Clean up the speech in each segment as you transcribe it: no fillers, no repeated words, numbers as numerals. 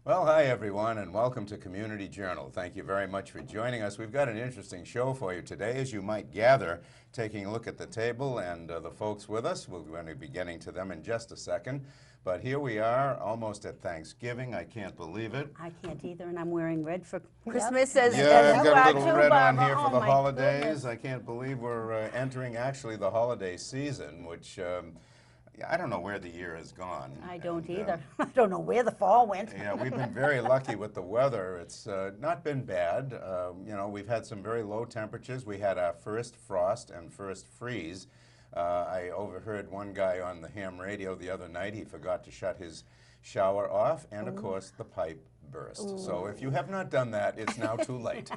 Well, hi everyone, and welcome to Community Journal. Thank you very much for joining us. We've got an interesting show for you today, as you might gather, taking a look at the table and the folks with us. We're going to be getting to them in just a second. But here we are, almost at Thanksgiving. I can't believe it. I can't either, and I'm wearing red for Christmas as Yeah, I've you got are a little too, red on Barbara. here for Oh, the my holidays. goodness. I can't believe we're entering actually the holiday season, which I don't know where the year has gone. I don't And, either. I don't know where the fall went. Yeah, we've been very lucky with the weather. It's not been bad. You know, we've had some very low temperatures. We had our first frost and first freeze. I overheard one guy on the ham radio the other night. He forgot to shut his shower off, and of course the pipe burst. So if you have not done that, it's now too late.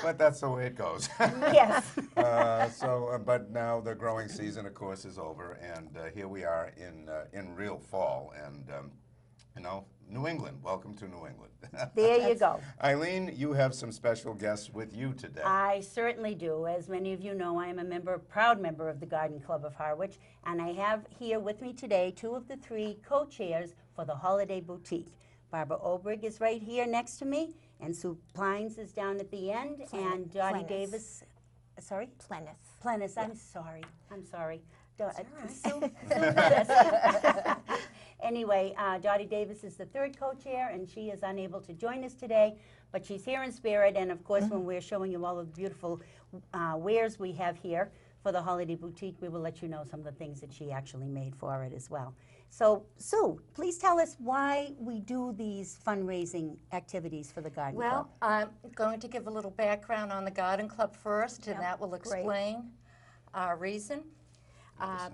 But that's the way it goes. Yes. But now the growing season, of course, is over, and here we are in real fall, and you know, New England. Welcome to New England. There you go. Eileen, you have some special guests with you today. I certainly do. As many of you know, I am a proud member of the Garden Club of Harwich, and I have here with me today two of the three co-chairs for the Holiday Boutique. Barbara Obrig is right here next to me, and Sue Plines is down at the end, and Dottie Davis. Sorry? Plennis. Yeah. I'm sorry. Sue Plennis. Anyway, Dottie Davis is the third co-chair, and she is unable to join us today, but she's here in spirit, and of course when we're showing you all of the beautiful wares we have here for the Holiday Boutique, we will let you know some of the things that she actually made for it as well. So, Sue, please tell us why we do these fundraising activities for the Garden Club. Well, I'm going to give a little background on the Garden Club first, and that will explain our reason.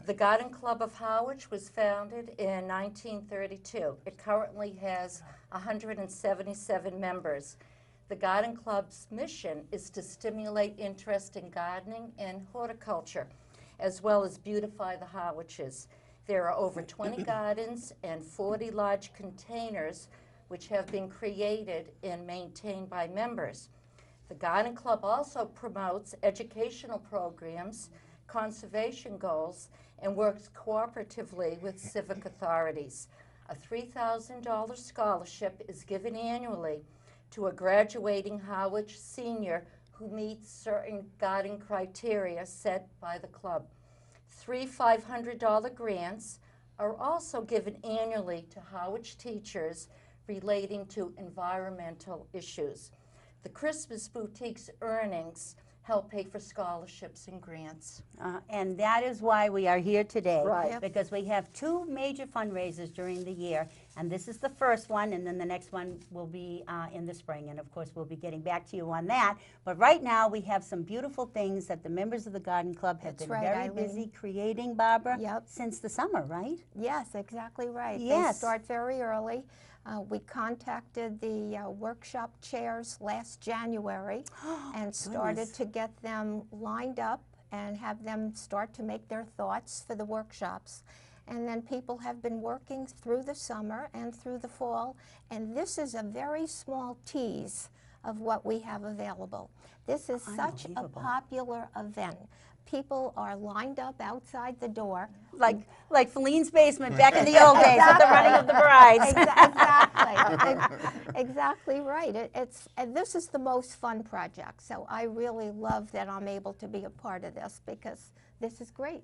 The Garden Club of Harwich was founded in 1932. It currently has 177 members. The Garden Club's mission is to stimulate interest in gardening and horticulture, as well as beautify the Harwiches. There are over 20 gardens and 40 large containers which have been created and maintained by members. The Garden Club also promotes educational programs, conservation goals, and works cooperatively with civic authorities. A $3,000 scholarship is given annually to a graduating Harwich senior who meets certain garden criteria set by the club. 3 $500 grants are also given annually to Harwich teachers relating to environmental issues. The Christmas Boutique's earnings help pay for scholarships and grants. And that is why we are here today, Right. because we have two major fundraisers during the year, and this is the first one, and then the next one will be in the spring, and of course we'll be getting back to you on that. But right now we have some beautiful things that the members of the Garden Club have been very busy creating, Barbara, since the summer, right? Yes, exactly right. Yes. They start very early. We contacted the workshop chairs last January and started to get them lined up and have them start to make their thoughts for the workshops. And then people have been working through the summer and through the fall, and this is a very small tease of what we have available. This is such a popular event. People are lined up outside the door. Like Feline's basement back in the old days at the running of the brides. Exactly right. And this is the most fun project, so I really love that I'm able to be a part of this because this is great.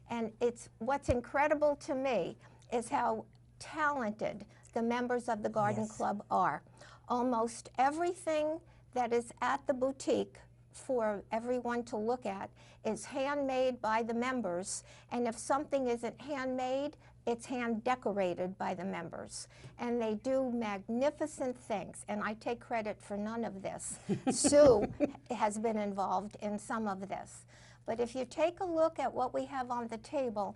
And what's incredible to me is how talented the members of the Garden Club are. Almost everything that is at the boutique for everyone to look at is handmade by the members, and if something isn't handmade, it's hand decorated by the members. And they do magnificent things, and I take credit for none of this. Sue has been involved in some of this. But if you take a look at what we have on the table,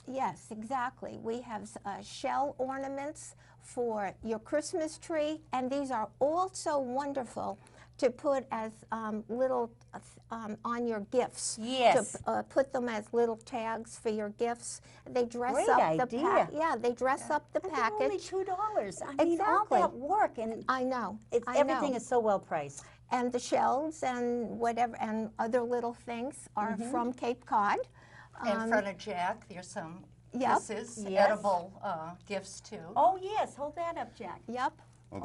yes, exactly. We have shell ornaments for your Christmas tree, and these are also wonderful to put as little on your gifts. Yes. To put them as little tags for your gifts. They dress Great up idea. the pack. Yeah, they dress up the package. Only $2. I mean, all that work, and I know. everything is so well priced. And the shells and whatever and other little things are from Cape Cod. In front of Jack, there's some Yep. This is Yes. edible gifts too. Oh, yes, hold that up, Jack. Yep. Oh,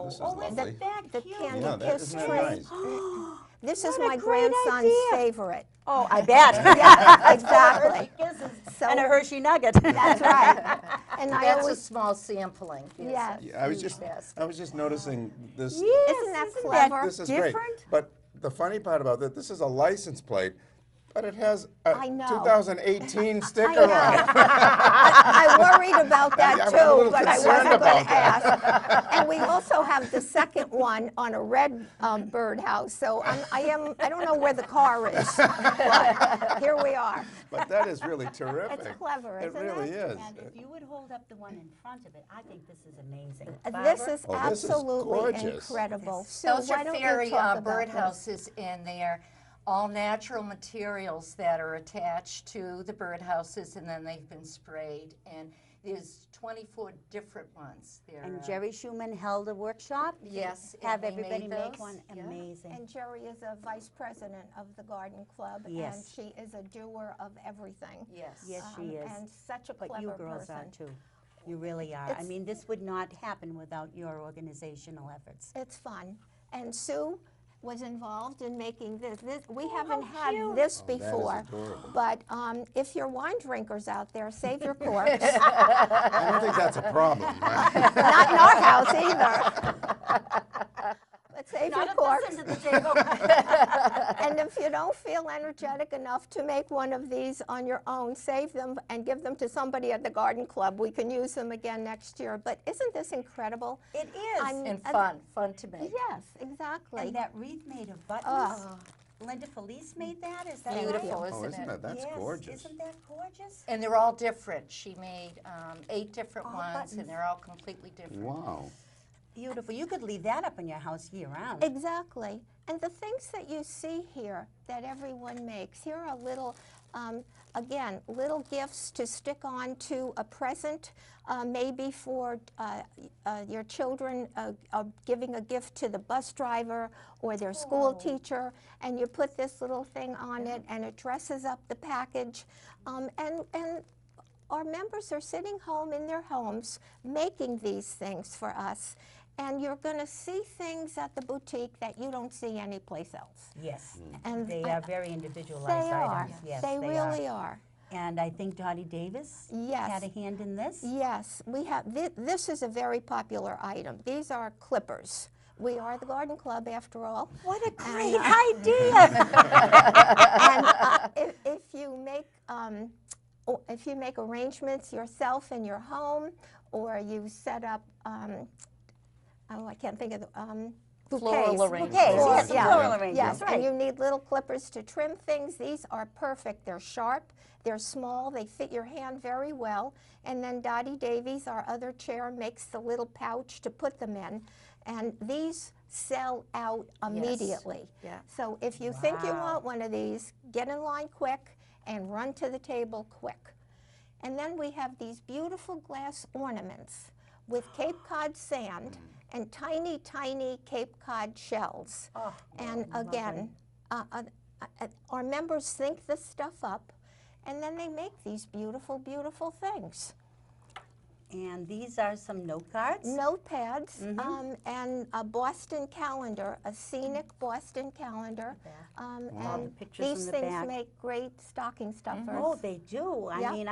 this is isn't lovely. that The cute? candy Yeah, that kiss isn't that tree. nice? This is What a my great grandson's idea. favorite. Oh, I bet. Yeah, exactly. Hershey Kisses So- and a Hershey Nugget. That's right. And I That's a always, small sampling. Here's Yes. a Yeah, I was huge just basket. noticing this. Yes, Isn't that isn't clever? This is different? great. But the funny part about that, this is a license plate, but it has a I know. 2018 sticker know. on it. I worried about that I'm a too, little but I concerned wasn't going about to ask. And we also have the second one on a red birdhouse. So I don't know where the car is, but here we are. But that is really terrific. It's clever, It isn't really it? is. And if you would hold up the one in front of it, I think this is amazing. This Barbara? is Oh, this is absolutely gorgeous. incredible. So Those why are don't you fairy talk about this? birdhouses, and they're all natural materials that are attached to the birdhouses, and then they've been sprayed. And there's 24 different ones. They're, And Jerry Schumann held a workshop. Yes, and Have he everybody made make those, one. yeah. Amazing. And Jerry is a vice president of the garden club, and Yes. she is a doer of everything. Yes. Yes, she is. And such a But clever you girls person. are too. You really are. I It's- mean, this would not happen without your organizational efforts. It's fun. And Sue was involved in making this. We Oh, haven't how had cute. this that is before. adorable. But if you're wine drinkers out there, save your corks. I don't think that's a problem. Not in our house either. But save your Not at corks. this end of the table. And if you don't feel energetic enough to make one of these on your own, save them and give them to somebody at the garden club. We can use them again next year. But isn't this incredible? It is. And fun to make. Yes, exactly. And that wreath made of buttons. Oh. Linda Felice made that? Is that Beautiful, right? Oh, isn't isn't it? it? That's Yes. gorgeous. Isn't that gorgeous? And they're all different. She made 8 different All ones, buttons. and they're all completely different. Wow. Beautiful. You could leave that up in your house year round. Exactly. And the things that you see here that everyone makes, here are little, again, little gifts to stick on to a present, maybe for your children giving a gift to the bus driver or their school teacher, and you put this little thing on it and it dresses up the package. And our members are sitting home in their homes making these things for us. And you're going to see things at the boutique that you don't see anyplace else. Yes. And They are very individualized they are. items. Yes, they are. really are. And I think Dottie Davis Yes. had a hand in this. Yes, we have. This is a very popular item. These are clippers. We are the garden club, after all. What a great And, idea! And if you make arrangements yourself in your home, or you set up, I can't think of the bouquets. Floral arrangements. Bouquets, yes, Yeah. floral arrangements, Yes, right. and you need little clippers to trim things. These are perfect. They're sharp, they're small, they fit your hand very well. And then Dottie Davies, our other chair, makes the little pouch to put them in. And these sell out immediately. Yeah. So if you think you Wow. want one of these, get in line quick and run to the table quick. And then we have these beautiful glass ornaments with Cape Cod sand and tiny, tiny Cape Cod shells. Oh, And again, our members think this stuff up, and then they make these beautiful, beautiful things. And these are some note cards. Notepads and a Boston calendar, a scenic Boston calendar. All the And pictures these in the things back. make great stocking stuffers. Oh, they do. I Yep. mean,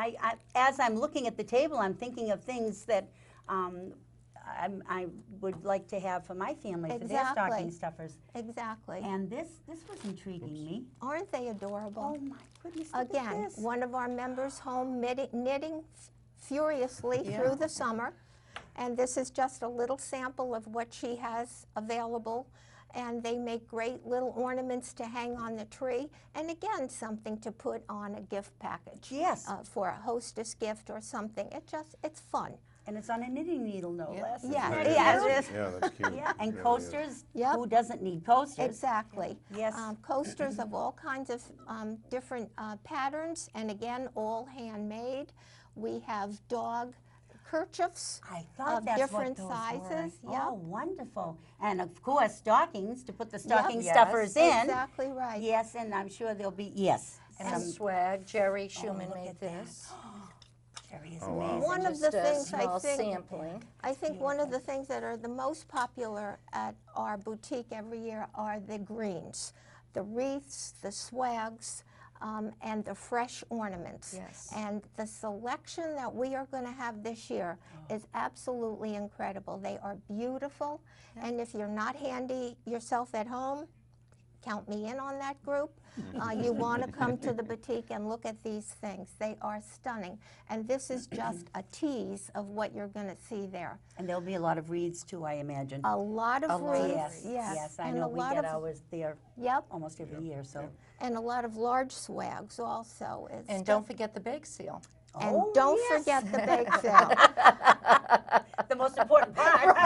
as I'm looking at the table, I'm thinking of things that I would like to have for my family, for their Exactly. stocking stuffers. Exactly. And this was intriguing me. Aren't they adorable? Oh my goodness, look Again, at this. one of our members home knitting furiously through the summer. And this is just a little sample of what she has available. And they make great little ornaments to hang on the tree. And again, something to put on a gift package. Yes. For a hostess gift or something. It's fun. And it's on a knitting needle, no less. Isn't Yeah, that yeah, cute? it is. Yeah, that's cute. Yeah, and Really is. coasters. Yep. Who doesn't need coasters? Exactly. Yes. Coasters of all kinds of different patterns, and again, all handmade. We have dog kerchiefs I thought of that's different what those sizes. were. Yep. Oh, wonderful. And of course, stockings to put the stocking Yes. stuffers in. Exactly right. Yes, and I'm sure there'll be, yes. And some- swag. Jerry Schumann look made at that. this. Cherry is Oh, wow. amazing. One of Just the a things small sampling. I think one of the things that are the most popular at our boutique every year are the greens, the wreaths, the swags, and the fresh ornaments. Yes. And the selection that we are going to have this year is absolutely incredible. They are beautiful, and if you're not handy yourself at home, count me in on that group. You want to come to the boutique and look at these things. They are stunning. And this is just a tease of what you're going to see there. And there'll be a lot of wreaths too, I imagine. A lot of wreaths, Yes, I and know a we lot get of, ours there yep, almost every year, so. and a lot of large swags also. It's And don't forget the bake seal. and Oh, don't yes. forget the bake sale, The most important part.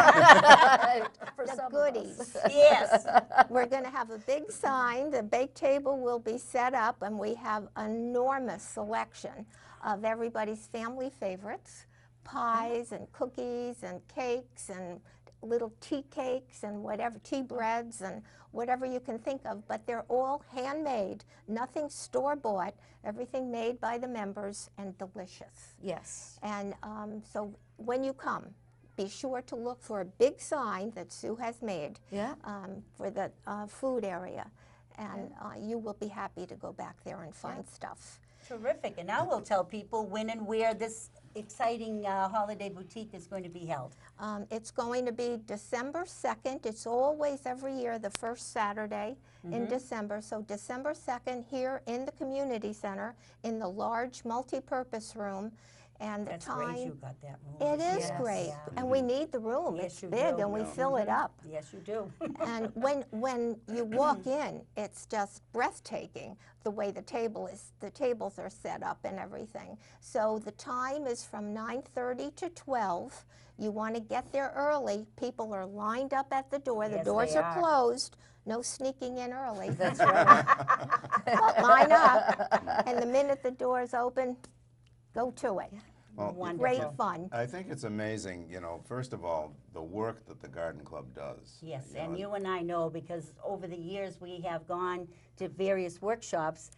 For the some of goodies. us. Yes. We're going to have a big sign. The bake table will be set up, and we have enormous selection of everybody's family favorites, pies and cookies and cakes and little tea cakes and whatever, tea breads and whatever you can think of, but they're all handmade, nothing store-bought, everything made by the members and delicious. Yes. And so when you come, be sure to look for a big sign that Sue has made Yeah. for the food area, and you will be happy to go back there and find stuff. Terrific. And now we'll tell people when and where this exciting holiday boutique is going to be held. It's going to be December 2nd. It's always every year the first Saturday in December. So December 2nd here in the community center in the large multi-purpose room. And the That's time, great you got that room. it is Yes. great, Yeah. and we need the room. Yes, It's you big, do. and we fill it up. Yes, you do. And when you walk in, it's just breathtaking the way the tables are set up and everything. So the time is from 9:30 to 12. You want to get there early. People are lined up at the door. The Yes, doors they are are. closed. No sneaking in early. That's right. But line up, and the minute the doors open, go to it. Well, Wonderful. Great fun. I think it's amazing, you know, first of all, the work that the Garden Club does. Yes, You know, and you and I know because over the years we have gone to various workshops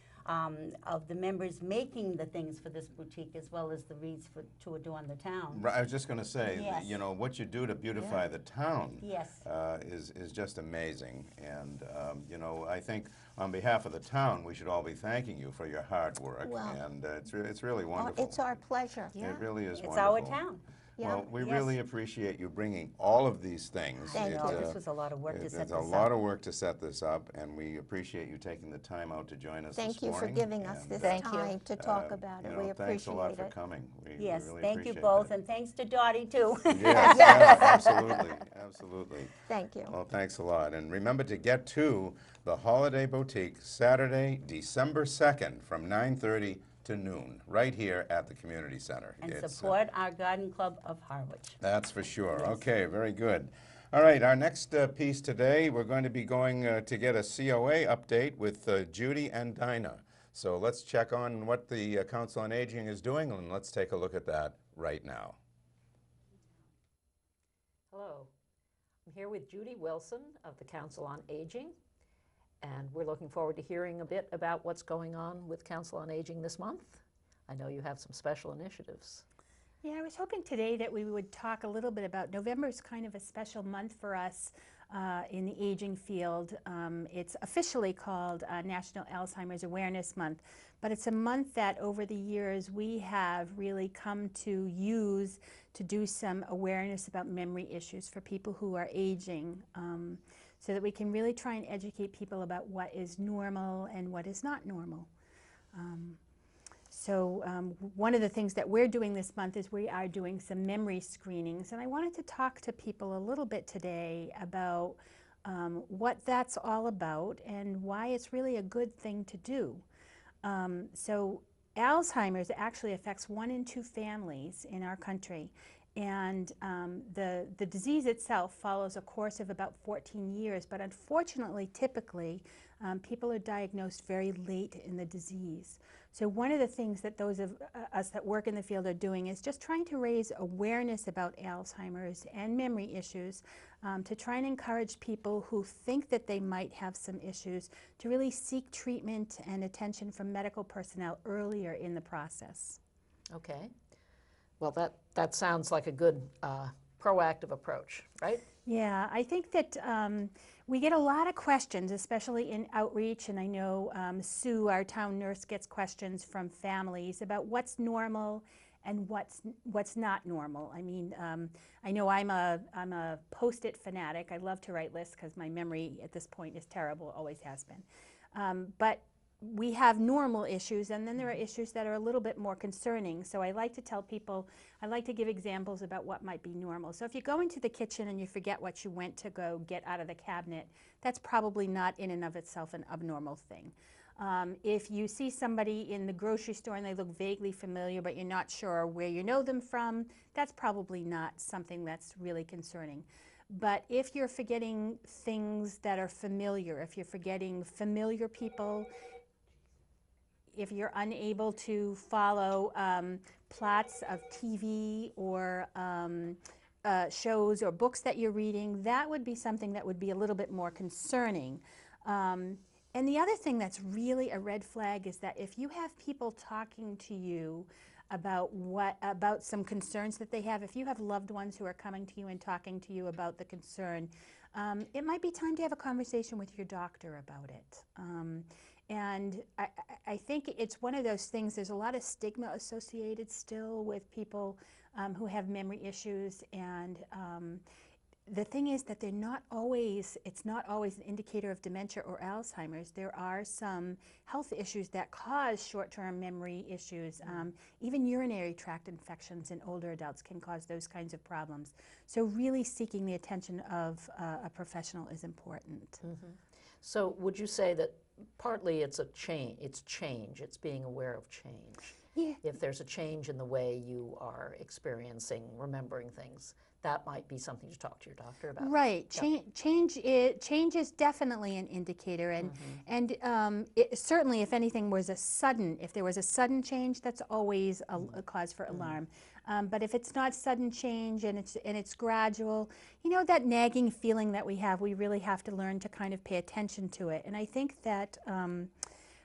of the members making the things for this boutique as well as the wreaths to adorn the town. Right, I was just going to say, Yes. you know, what you do to beautify the town Yes. is just amazing. And, you know, I think on behalf of the town, we should all be thanking you for your hard work. Well, and it's really wonderful. It's our pleasure. It really is It's wonderful. our town. Yeah. Well, we Yes. really appreciate you bringing all of these things. Thank No, you. this was a lot of work to set It's this a up. lot of work to set this up, and we appreciate you taking the time out to join us Thank this you morning. for giving us and, this Thank you. time to talk about you it. know, We thanks a appreciate lot for it. coming. We Yes, really thank you appreciate both, that. and thanks to Dottie too. Yes, yeah, absolutely, absolutely. Thank you. Well, thanks a lot. And remember to get to the Holiday Boutique Saturday, December 2nd from 9:30 to noon, right here at the Community Center. And It's, support our Garden Club of Harwich. That's for sure. Yes. Okay, very good. All right, our next piece today, we're going to be going to get a COA update with Judy and Dinah. So let's check on what the Council on Aging is doing, and let's take a look at that right now. Hello, I'm here with Judy Wilson of the Council on Aging, and we're looking forward to hearing a bit about what's going on with Council on Aging this month. I know you have some special initiatives. Yeah, I was hoping today that we would talk a little bit about November is kind of a special month for us in the aging field. It's officially called National Alzheimer's Awareness Month, but it's a month that over the years we have really come to use to do some awareness about memory issues for people who are aging, so that we can really try and educate people about what is normal and what is not normal. So one of the things that we're doing this month is we are doing some memory screenings, and I wanted to talk to people a little bit today about what that's all about and why it's really a good thing to do. So Alzheimer's actually affects 1 in 2 families in our country, and the disease itself follows a course of about 14 years, but unfortunately, typically, people are diagnosed very late in the disease. So one of the things that those of us that work in the field are doing is just trying to raise awareness about Alzheimer's and memory issues, to try and encourage people who think that they might have some issues to really seek treatment and attention from medical personnel earlier in the process. Okay, Well, that sounds like a good proactive approach, right? Yeah, I think that we get a lot of questions, especially in outreach, and I know Sue, our town nurse, gets questions from families about what's normal and what's not normal. I mean, I know I'm a Post-it fanatic. I love to write lists because my memory at this point is terrible, always has been. But we have normal issues, and then there are issues that are a little bit more concerning. So I like to tell people, I like to give examples about what might be normal. So if you go into the kitchen and you forget what you went to go get out of the cabinet, that's probably not in and of itself an abnormal thing. If you see somebody in the grocery store and they look vaguely familiar but you're not sure where you know them from, that's probably not something that's really concerning. But if you're forgetting things that are familiar, if you're forgetting familiar people, if you're unable to follow plots of TV or shows or books that you're reading, that would be something that would be a little bit more concerning. And the other thing that's really a red flag is that if you have people talking to you about some concerns that they have, if you have loved ones who are coming to you and talking to you about the concern, it might be time to have a conversation with your doctor about it. And I think it's one of those things, there's a lot of stigma associated still with people who have memory issues, and the thing is that it's not always an indicator of dementia or Alzheimer's. There are some health issues that cause short-term memory issues. Even urinary tract infections in older adults can cause those kinds of problems. So really seeking the attention of a professional is important. So would you say that partly it's change, it's being aware of change? Yeah. If there's a change in the way you are experiencing, remembering things, that might be something to talk to your doctor about. Right. Change is definitely an indicator, and certainly if anything was if there was a sudden change, that's always a cause for alarm. But if it's not sudden change and it's gradual, you know, that nagging feeling that we have, we really have to learn to kind of pay attention to it. And I think that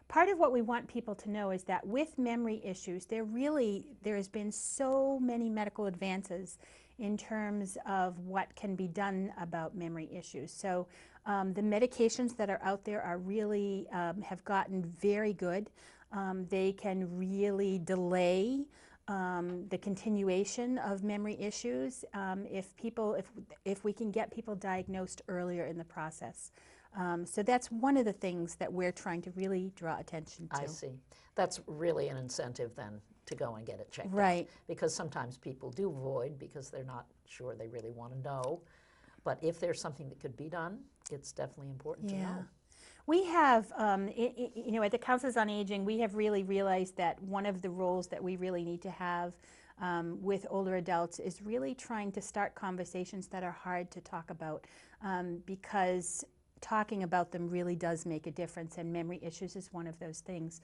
part of what we want people to know is that with memory issues, there has been so many medical advances in terms of what can be done about memory issues. So the medications that are out there are really have gotten very good. They can really delay the continuation of memory issues if we can get people diagnosed earlier in the process. So that's one of the things that we're trying to really draw attention to. I see. That's really an incentive then to go and get it checked Right. out. Because sometimes people do avoid because they're not sure they really want to know. But if there's something that could be done, it's definitely important to know. We have, you know, at the Councils on Aging, we have really realized that one of the roles that we really need to have with older adults is really trying to start conversations that are hard to talk about, because talking about them really does make a difference, and memory issues is one of those things.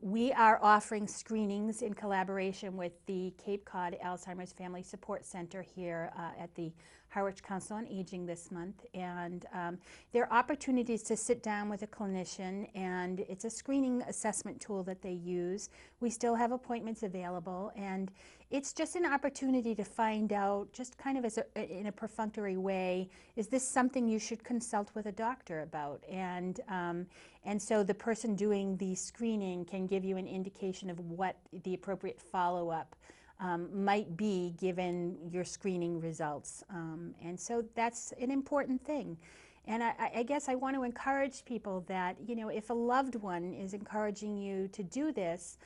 We are offering screenings in collaboration with the Cape Cod Alzheimer's Family Support Center here at the Harwich Council on Aging this month, and there are opportunities to sit down with a clinician, and it's a screening assessment tool that they use. We still have appointments available, and it's just an opportunity to find out, just kind of in a perfunctory way, is this something you should consult with a doctor about? And so the person doing the screening can give you an indication of what the appropriate follow-up might be given your screening results. And so that's an important thing. And I guess I want to encourage people that, you know, if a loved one is encouraging you to do this,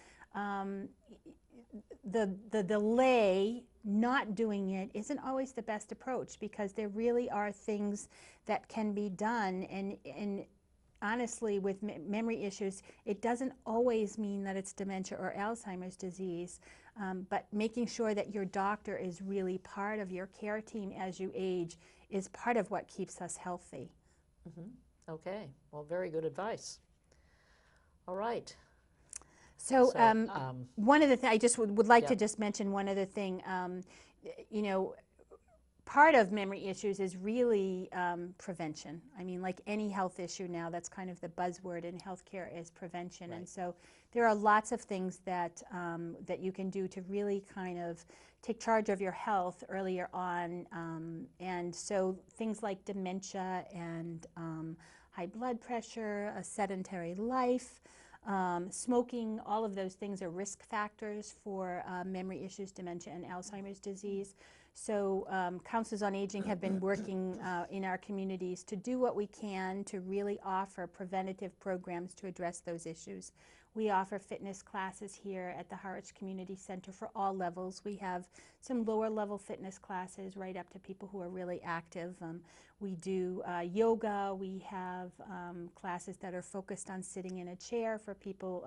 the delay, not doing it, isn't always the best approach, because there really are things that can be done. And honestly, with memory issues, it doesn't always mean that it's dementia or Alzheimer's disease, but making sure that your doctor is really part of your care team as you age is part of what keeps us healthy. Okay, well, very good advice. All right. So, one of the things I just would like Yeah. to just mention one other thing. You know, part of memory issues is really prevention. I mean, like any health issue now, that's kind of the buzzword in healthcare is prevention. Right. And so there are lots of things that, that you can do to really kind of take charge of your health earlier on. And so things like dementia and high blood pressure, a sedentary life, smoking, all of those things are risk factors for memory issues, dementia, and Alzheimer's disease. So Councils on Aging have been working in our communities to do what we can to really offer preventative programs to address those issues. We offer fitness classes here at the Harwich Community Center for all levels. We have some lower level fitness classes right up to people who are really active. We do yoga. We have classes that are focused on sitting in a chair for people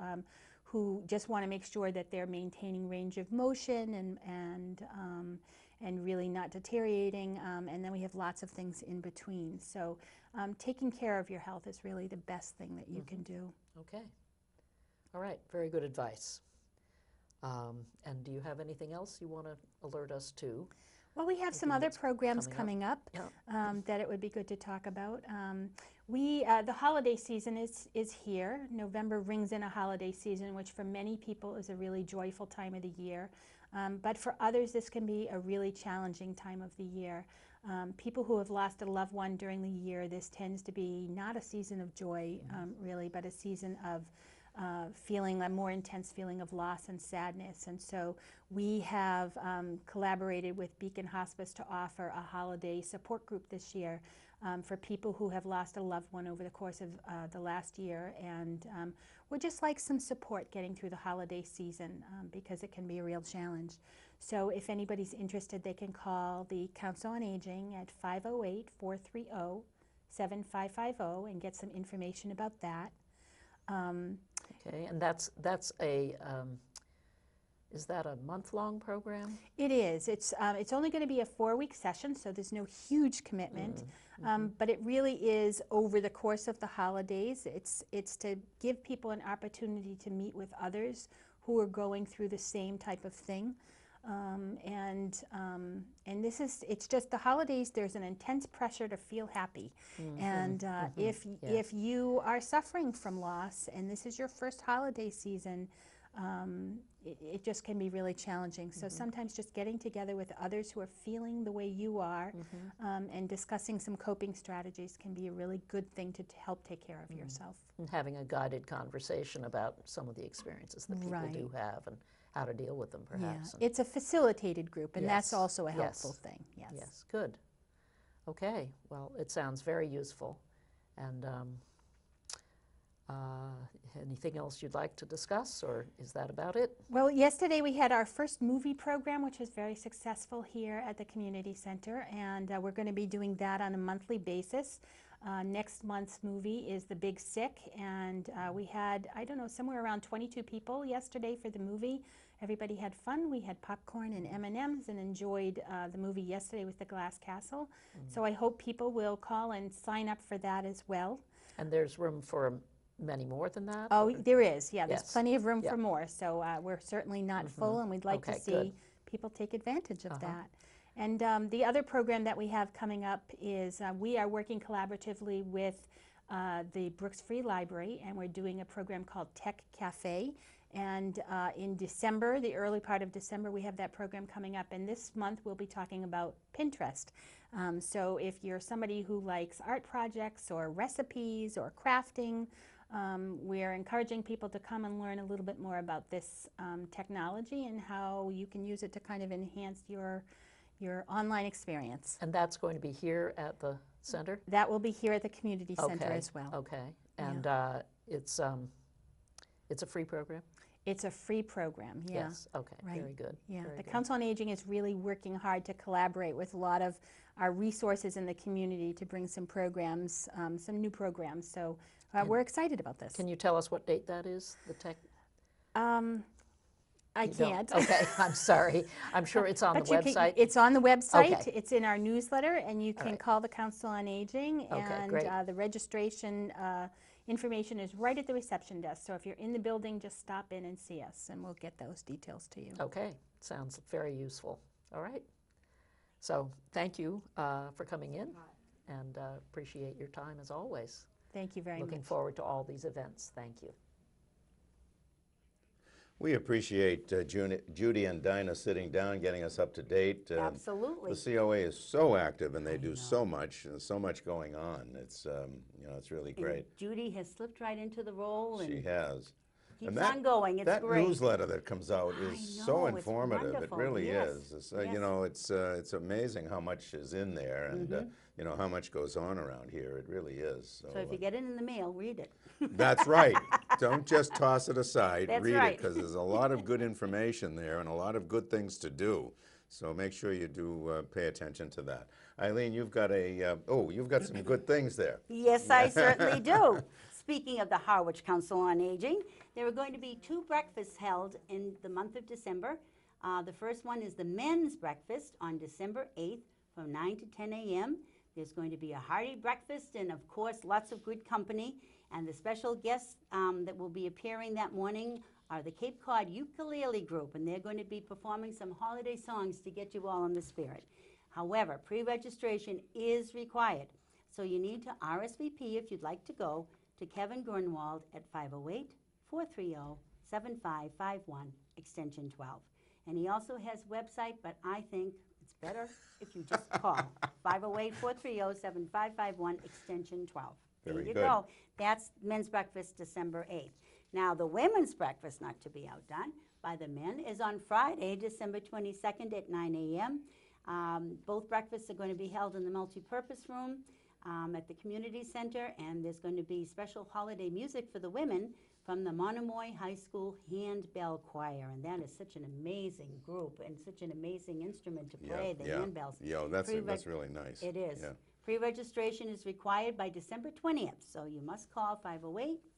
who just want to make sure that they're maintaining range of motion and really not deteriorating. And then we have lots of things in between. So taking care of your health is really the best thing that you can do. Okay. All right, very good advice. And do you have anything else you want to alert us to? Well, we have some Anything other that's programs coming coming up Yeah. that it would be good to talk about. The holiday season is here. November rings in a holiday season, which for many people is a really joyful time of the year. But for others, this can be a really challenging time of the year. People who have lost a loved one during the year, this tends to be not a season of joy, really, but a season of feeling a more intense feeling of loss and sadness. And so we have collaborated with Beacon Hospice to offer a holiday support group this year for people who have lost a loved one over the course of the last year. And would just like some support getting through the holiday season because it can be a real challenge. So if anybody's interested, they can call the Council on Aging at 508-430-7550 and get some information about that. Okay, and that's a, is that a month-long program? It is. It's only going to be a 4-week session, so there's no huge commitment. But it really is over the course of the holidays. It's to give people an opportunity to meet with others who are going through the same type of thing. And this is, it's just the holidays, there's an intense pressure to feel happy. And if you are suffering from loss and this is your first holiday season, it just can be really challenging. So sometimes just getting together with others who are feeling the way you are and discussing some coping strategies can be a really good thing to help take care of yourself. And having a guided conversation about some of the experiences that people do have and how to deal with them, perhaps. Yeah. It's a facilitated group, and that's Yes. also a helpful Yes. thing. Yes. Yes, good. Okay, well, it sounds very useful. And anything else you'd like to discuss, or is that about it? Well, yesterday we had our first movie program, which was very successful here at the community center, and we're going to be doing that on a monthly basis. Next month's movie is The Big Sick, and we had, I don't know, somewhere around 22 people yesterday for the movie. Everybody had fun. We had popcorn and M&Ms and enjoyed the movie yesterday with The Glass Castle. So I hope people will call and sign up for that as well. And there's room for many more than that? Oh, or- there is. Yeah, there's Yes. plenty of room Yeah. for more. So we're certainly not full, and we'd like to Okay, see good. people take advantage of that. And the other program that we have coming up is we are working collaboratively with the Brooks Free Library, and we're doing a program called Tech Cafe. And in December, the early part of December, we have that program coming up. And this month, we'll be talking about Pinterest. So if you're somebody who likes art projects or recipes or crafting, we're encouraging people to come and learn a little bit more about this technology and how you can use it to kind of enhance your online experience. And that's going to be here at the center? That will be here at the community center as well. Okay, and it's a free program? It's a free program, yeah. Yes, okay, Right. very good. Yeah, very the good. Council on Aging is really working hard to collaborate with a lot of our resources in the community to bring some programs, some new programs. So we're excited about this. Can you tell us what date that is, the tech? I You don't? can't. Okay, I'm sorry. I'm sure it's on the But you website. it's on the website. Okay. It's in our newsletter, and you can right. call the Council on Aging. Okay, and great. The registration information is right at the reception desk. So if you're in the building, just stop in and see us, and we'll get those details to you. Okay, sounds very useful. All right. So thank you for coming in, and appreciate your time as always. Thank you very Looking much. forward to all these events. Thank you. We appreciate Judy and Dinah sitting down, getting us up to date. Absolutely. The COA is so active, and they do so much. There's so much going on. It's you know, it's really And great. Judy has slipped right into the role She and has. keeps And that- on going. It's That great. newsletter that comes out I is know, so it's informative. It wonderful, really yes, is. It's, yes. You know, it's amazing how much is in there, and you know how much goes on around here. It really is. So if you get it in the mail, read it. That's right. Don't just toss it aside. That's Read right. it, because there's a lot of good information there and a lot of good things to do. So make sure you do pay attention to that. Eileen, you've got you've got some good things there. Yes, I certainly do. Speaking of the Harwich Council on Aging, there are going to be 2 breakfasts held in the month of December. The first one is the men's breakfast on December 8th from 9 to 10 a.m. There's going to be a hearty breakfast and, of course, lots of good company. And the special guests that will be appearing that morning are the Cape Cod Ukulele Group, and they're going to be performing some holiday songs to get you all in the spirit. However, pre-registration is required, so you need to RSVP if you'd like to go to Kevin Grunwald at 508-430-7551, extension 12. And he also has a website, but I think it's better if you just call 508-430-7551, extension 12. There Very you good. go. That's men's breakfast December 8th. Now, the women's breakfast, not to be outdone by the men, is on Friday, December 22nd at 9 a.m. Both breakfasts are going to be held in the multipurpose room at the community center, and there's going to be special holiday music for the women from the Monomoy High School Handbell Choir, and that is such an amazing group and such an amazing instrument to play, the handbells. Yeah, that's really nice. It is. Yeah. Pre-registration is required by December 20th, so you must call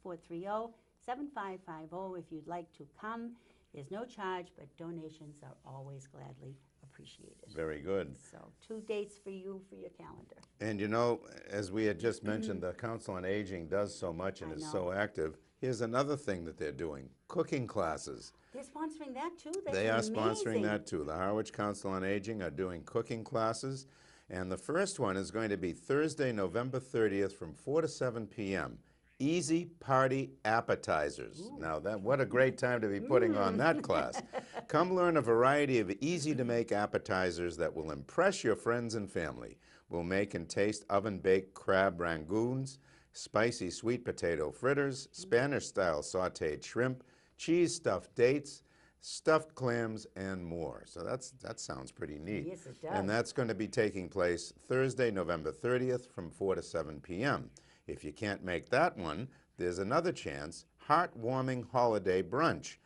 508-430-7550 if you'd like to come. There's no charge, but donations are always gladly appreciated. Very good. So 2 dates for you for your calendar. And you know, as we had just mentioned, the Council on Aging does so much and I is know. so active. Here's another thing that they're doing, cooking classes. They're sponsoring that too? That's They are amazing. sponsoring that too. The Harwich Council on Aging are doing cooking classes, and the first one is going to be Thursday, November 30th from 4 to 7 p.m. Easy Party Appetizers. Now, what a great time to be putting on that class. Come learn a variety of easy-to-make appetizers that will impress your friends and family. We'll make and taste oven-baked crab rangoons, spicy sweet potato fritters, Spanish-style sautéed shrimp, cheese-stuffed dates, stuffed clams, and more. So that sounds pretty neat. Yes, it does. And that's going to be taking place Thursday, November 30th from 4 to 7 p.m. If you can't make that one, there's another chance, heartwarming holiday brunch.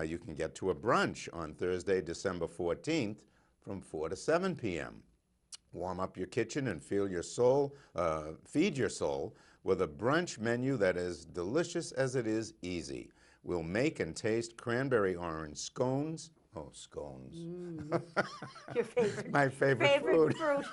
You can get to a brunch on Thursday, December 14th from 4 to 7 p.m. Warm up your kitchen and feed your soul with a brunch menu that is delicious as it is easy. We'll make and taste cranberry orange scones. Oh, scones. Your favorite. My favorite food. fruit.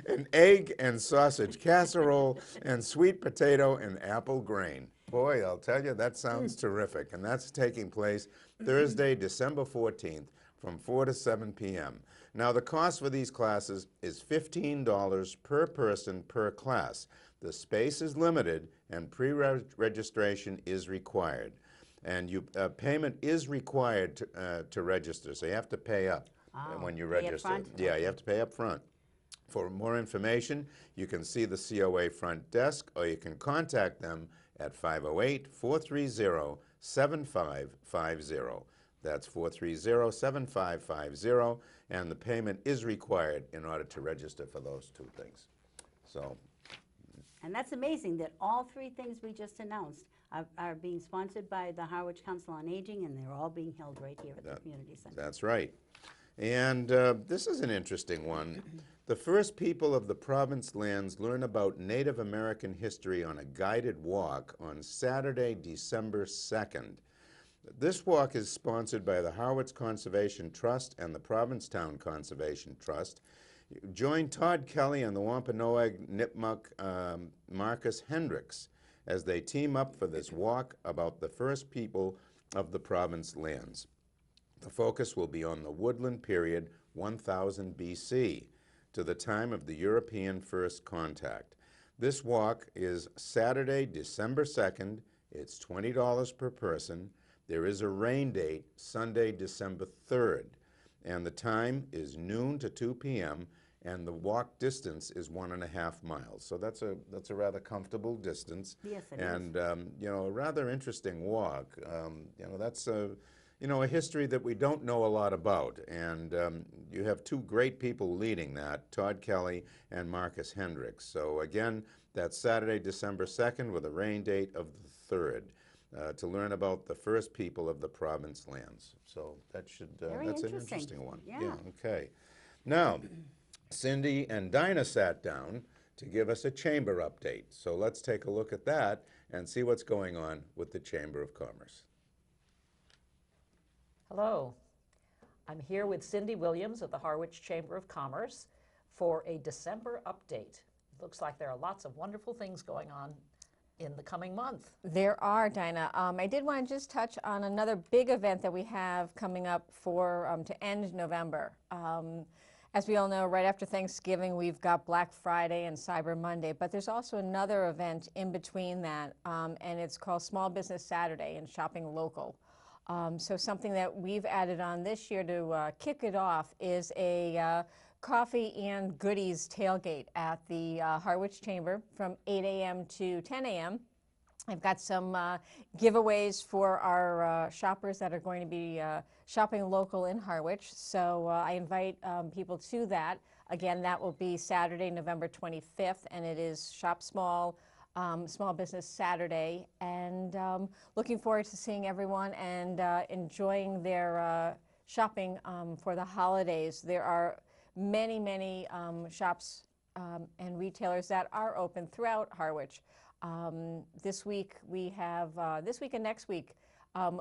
An egg and sausage casserole and sweet potato and apple grain. Boy, I'll tell you, that sounds terrific. And that's taking place Thursday, December 14th from 4 to 7 p.m. Now, the cost for these classes is $15 per person per class. The space is limited and pre-registration is required. And payment is required to register, so you have to pay up when you pay up register. front? Yeah, you have to pay up front. For more information, you can see the COA front desk, or you can contact them at 508-430-7550. That's 430-7550, and the payment is required in order to register for those 2 things. So, And that's amazing that all 3 things we just announced are being sponsored by the Harwich Council on Aging, and they're all being held right here at the community center. that's right. And this is an interesting one. The first people of the province lands learn about Native American history on a guided walk on Saturday, December 2nd. This walk is sponsored by the Harwich Conservation Trust and the Provincetown Conservation Trust. Join Todd Kelly and the Wampanoag Nipmuc Marcus Hendricks as they team up for this walk about the first people of the province lands. The focus will be on the woodland period 1000 BC to the time of the European first contact. This walk is Saturday, December 2nd. It's $20 per person. There is a rain date, Sunday, December 3rd, and the time is noon to 2 p.m., and the walk distance is 1.5 miles. So that's a rather comfortable distance. Yes, it and, you know, a rather interesting walk. You know, that's a history that we don't know a lot about. And you have two great people leading that, Todd Kelly and Marcus Hendricks. So again, that's Saturday, December 2nd with a rain date of the 3rd. To learn about the first people of the province lands. So that should, that's an interesting one. Yeah. Okay. Now, Cindy and Dinah sat down to give us a chamber update. So let's take a look at that and see what's going on with the Chamber of Commerce. Hello. I'm here with Cindy Williams of the Harwich Chamber of Commerce for a December update. Looks like there are lots of wonderful things going on in the coming month. There are, Dinah. I did want to just touch on another big event that we have coming up for to end November. As we all know, right after Thanksgiving, we've got Black Friday and Cyber Monday, but there's also another event in between that, and it's called Small Business Saturday and Shopping Local. So something that we've added on this year to kick it off is a coffee and goodies tailgate at the Harwich Chamber from 8 a.m. to 10 a.m. I've got some giveaways for our shoppers that are going to be shopping local in Harwich. So I invite people to that. Again, that will be Saturday, November 25th, and it is Shop Small, Small Business Saturday. And looking forward to seeing everyone and enjoying their shopping for the holidays. There are many shops and retailers that are open throughout Harwich. This week we have, this week and next week,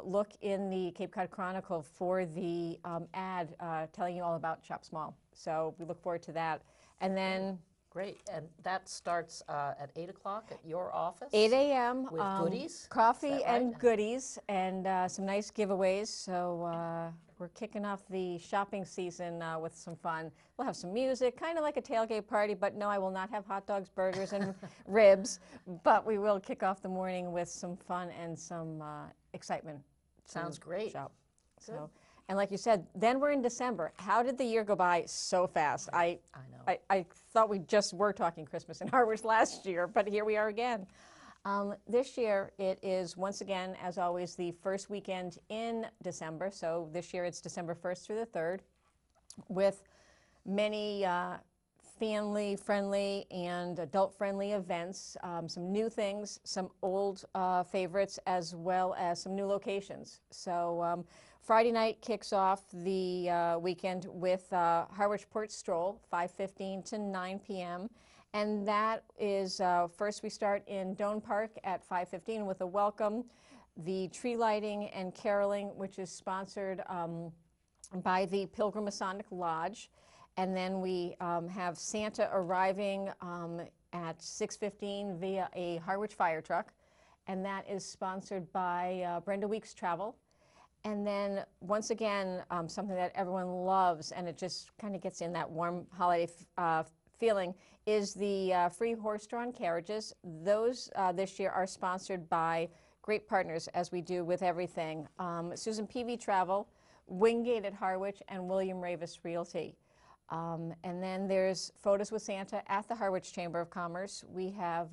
look in the Cape Cod Chronicle for the ad telling you all about Shop Small. So we look forward to that. And then Great, and that starts at 8 o'clock at your office? 8 a.m. With goodies? Coffee Is that and right? goodies and some nice giveaways. So we're kicking off the shopping season with some fun. We'll have some music, kind of like a tailgate party, but no, I will not have hot dogs, burgers, and ribs. But we will kick off the morning with some fun and some excitement. Sounds great. Shop. So, and like you said, then we're in December. How did the year go by so fast? I know. I thought we just were talking Christmas in Harwich last year, but here we are again. This year it is, once again, as always, the first weekend in December. So this year it's December 1st through the 3rd, with many family-friendly and adult-friendly events, some new things, some old favorites, as well as some new locations. So Friday night kicks off the weekend with Harwich Port Stroll, 5:15 to 9 p.m. And that is, first we start in Doane Park at 5:15 with a welcome, the tree lighting and caroling, which is sponsored by the Pilgrim Masonic Lodge. And then we have Santa arriving at 6:15 via a Harwich fire truck. And that is sponsored by Brenda Weeks Travel. And then, once again, something that everyone loves, and it just kind of gets in that warm holiday feeling, is the free horse-drawn carriages. Those this year are sponsored by great partners, as we do with everything. Susan Peavy Travel, Wingate at Harwich, and William Ravis Realty. And then there's Photos with Santa at the Harwich Chamber of Commerce. We have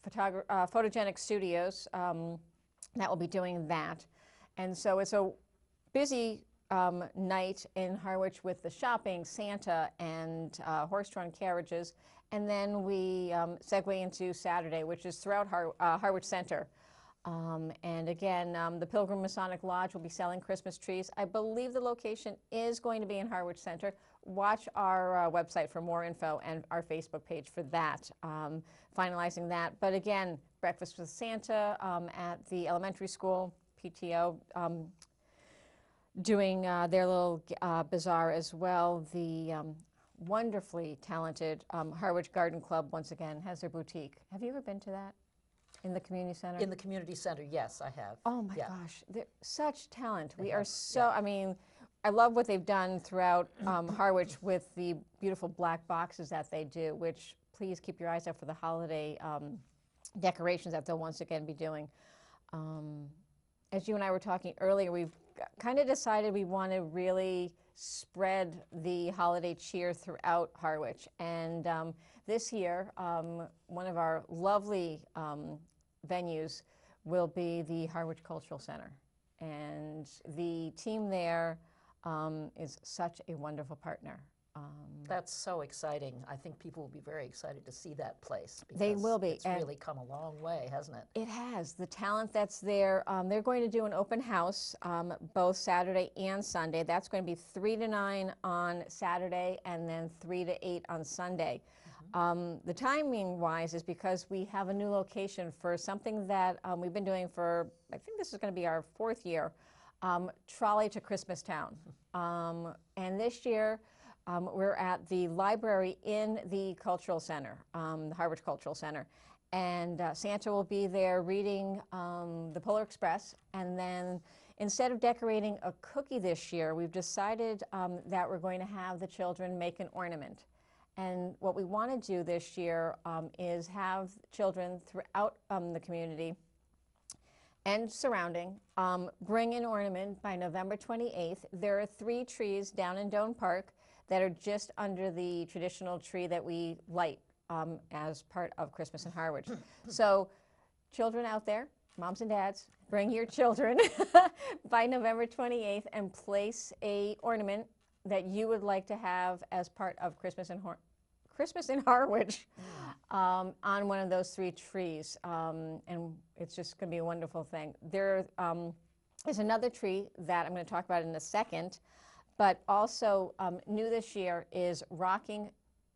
Photogenic Studios that will be doing that. And so it's a busy night in Harwich with the shopping, Santa, and horse-drawn carriages. And then we segue into Saturday, which is throughout Harwich Center. And again, the Pilgrim Masonic Lodge will be selling Christmas trees. I believe the location is going to be in Harwich Center. Watch our website for more info and our Facebook page for that, finalizing that. But again, Breakfast with Santa at the elementary school, PTO, doing their little bazaar as well. The wonderfully talented Harwich Garden Club, once again, has their boutique. Have you ever been to that? In the community center? In the community center, yes, I have. Oh my Yeah. gosh, they're such talent. They We have, are so, I mean, I love what they've done throughout Harwich with the beautiful black boxes that they do, which please keep your eyes out for the holiday decorations that they'll once again be doing. As you and I were talking earlier, we've kind of decided we want to really spread the holiday cheer throughout Harwich. And this year, one of our lovely venues will be the Harwich Cultural Center. And the team there is such a wonderful partner. That's so exciting. I think people will be very excited to see that place. They will be, It's and really come a long way, hasn't it? it has. The talent that's there, they're going to do an open house both Saturday and Sunday. That's going to be 3 to 9 on Saturday and then 3 to 8 on Sunday. The timing-wise is because we have a new location for something that we've been doing for, I think this is going to be our 4th year, Trolley to Christmas Town. And this year, we're at the library in the Cultural Center, the Harwich Cultural Center. And Santa will be there reading the Polar Express. And then instead of decorating a cookie this year, we've decided that we're going to have the children make an ornament. And what we want to do this year is have children throughout the community and surrounding bring an ornament by November 28th. There are 3 trees down in Doane Park that are just under the traditional tree that we light as part of Christmas in Harwich. So children out there, moms and dads, bring your children by November 28th and place a ornament that you would like to have as part of Christmas in Harwich on one of those 3 trees. And it's just going to be a wonderful thing. There is another tree that I'm going to talk about in a second. But also new this year is Rocking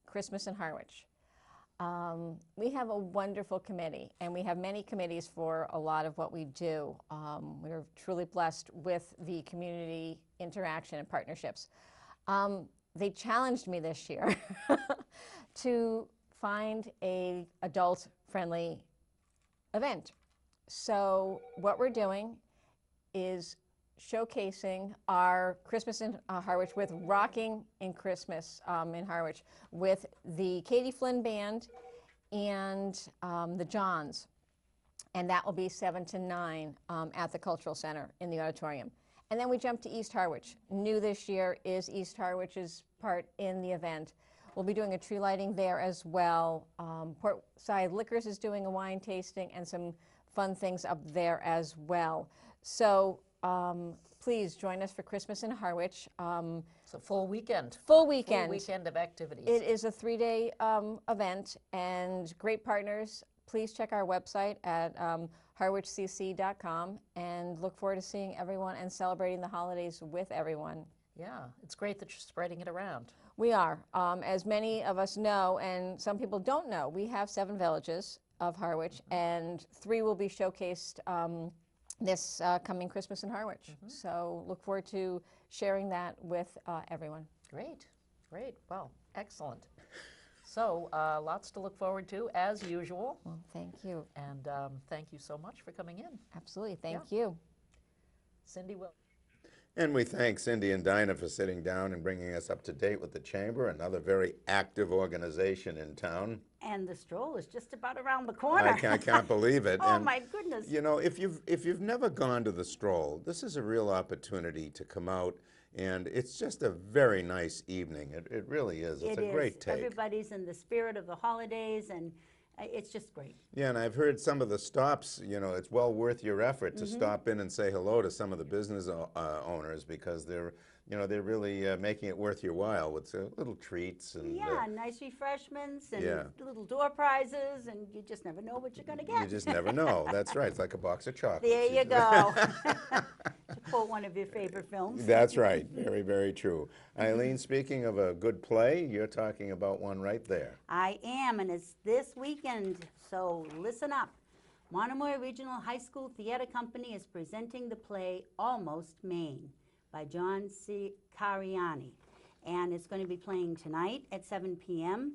Christmas in Harwich. We have a wonderful committee, and we have many committees for a lot of what we do. We're truly blessed with the community interaction and partnerships. They challenged me this year to find an adult-friendly event. So what we're doing is showcasing our Christmas in Harwich with Rocking in Christmas in Harwich with the Katie Flynn Band and the Johns. And that will be 7 to 9 at the Cultural Center in the auditorium. And then we jump to East Harwich. New this year is East Harwich's part in the event. We'll be doing a tree lighting there as well. Portside Liquors is doing a wine tasting and some fun things up there as well. So please join us for Christmas in Harwich. It's a full weekend. Full weekend. Full weekend of activities. It is a 3-day event and great partners. Please check our website at harwichcc.com and look forward to seeing everyone and celebrating the holidays with everyone. Yeah, it's great that you're spreading it around. We are. As many of us know, and some people don't know, we have 7 villages of Harwich, and 3 will be showcased this coming Christmas in Harwich. So look forward to sharing that with everyone. Great, great. Well, excellent. So lots to look forward to, as usual. Well, thank you. And thank you so much for coming in. Absolutely. Thank you. Cindy will. And we thank Cindy and Dinah for sitting down and bringing us up to date with the Chamber, another very active organization in town. And the stroll is just about around the corner. I can't believe it. Oh, And, my goodness. you know, if you've never gone to the stroll, this is a real opportunity to come out, and it's just a very nice evening. It really is. It's a great take. Everybody's in the spirit of the holidays, and it's just great. Yeah, and I've heard some of the stops, you know, it's well worth your effort to stop in and say hello to some of the business owners, because they're, you know, they're really making it worth your while with little treats and Yeah, nice refreshments and yeah. little door prizes, and you just never know what you're going to get. you just never know. That's right. It's like a box of chocolates. There you go. To quote one of your favorite films. That's right. Very, very true. Eileen, speaking of a good play, you're talking about one right there. I am, and it's this weekend, so listen up. Monomoy Regional High School Theater Company is presenting the play Almost Maine by John C. Cariani. And it's going to be playing tonight at 7 p.m.,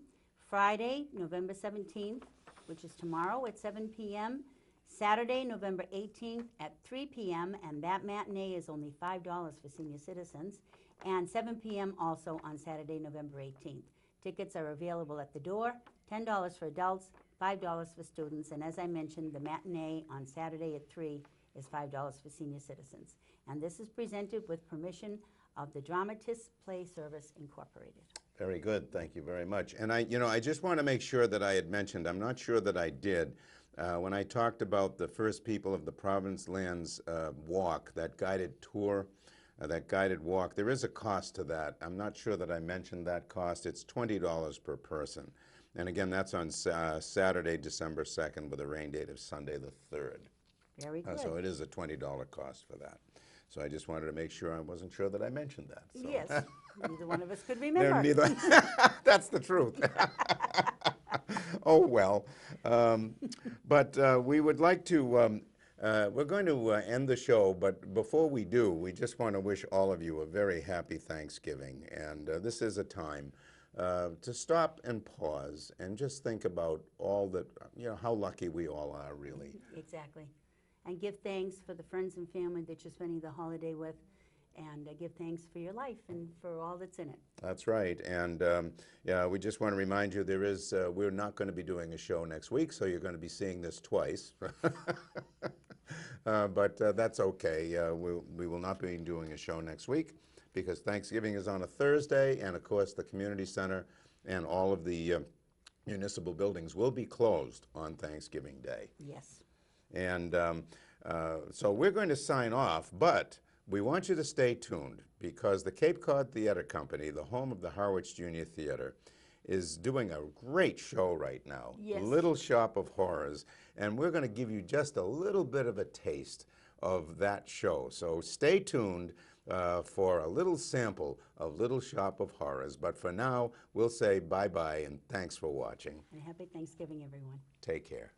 Friday, November 17th, which is tomorrow at 7 p.m., Saturday, November 18th at 3 p.m., and that matinee is only $5 for senior citizens, and 7 p.m. also on Saturday, November 18th. Tickets are available at the door, $10 for adults, $5 for students, and as I mentioned, the matinee on Saturday at 3 is $5 for senior citizens. And this is presented with permission of the Dramatists Play Service Incorporated. Very good, thank you very much. And I just want to make sure that I had mentioned, I'm not sure that I did, when I talked about the First People of the Providence Lands walk, that guided tour, that guided walk, there is a cost to that. I'm not sure that I mentioned that cost. It's $20 per person. And again, that's on Saturday, December 2nd, with a rain date of Sunday the 3rd. Very good. So it is a $20 cost for that. So I just wanted to make sure I wasn't sure that I mentioned that. So. Yes, neither one of us could remember. Neither. That's the truth. Oh, well. But we would like to, we're going to end the show, but before we do, we just want to wish all of you a very happy Thanksgiving. And this is a time to stop and pause and just think about all that, how lucky we all are, really. Exactly. And give thanks for the friends and family that you're spending the holiday with, and give thanks for your life and for all that's in it. That's right. And yeah, we just want to remind you we're not going to be doing a show next week, so you're going to be seeing this twice. But that's okay. We will not be doing a show next week because Thanksgiving is on a Thursday, and of course the community center and all of the municipal buildings will be closed on Thanksgiving Day. Yes. And so we're going to sign off, but we want you to stay tuned because the Cape Cod Theater Company, the home of the Harwich Junior Theater, is doing a great show right now, Yes. Little Shop of Horrors, and we're going to give you just a little bit of a taste of that show. So stay tuned for a little sample of Little Shop of Horrors. But for now, we'll say bye-bye and thanks for watching. And happy Thanksgiving, everyone. Take care.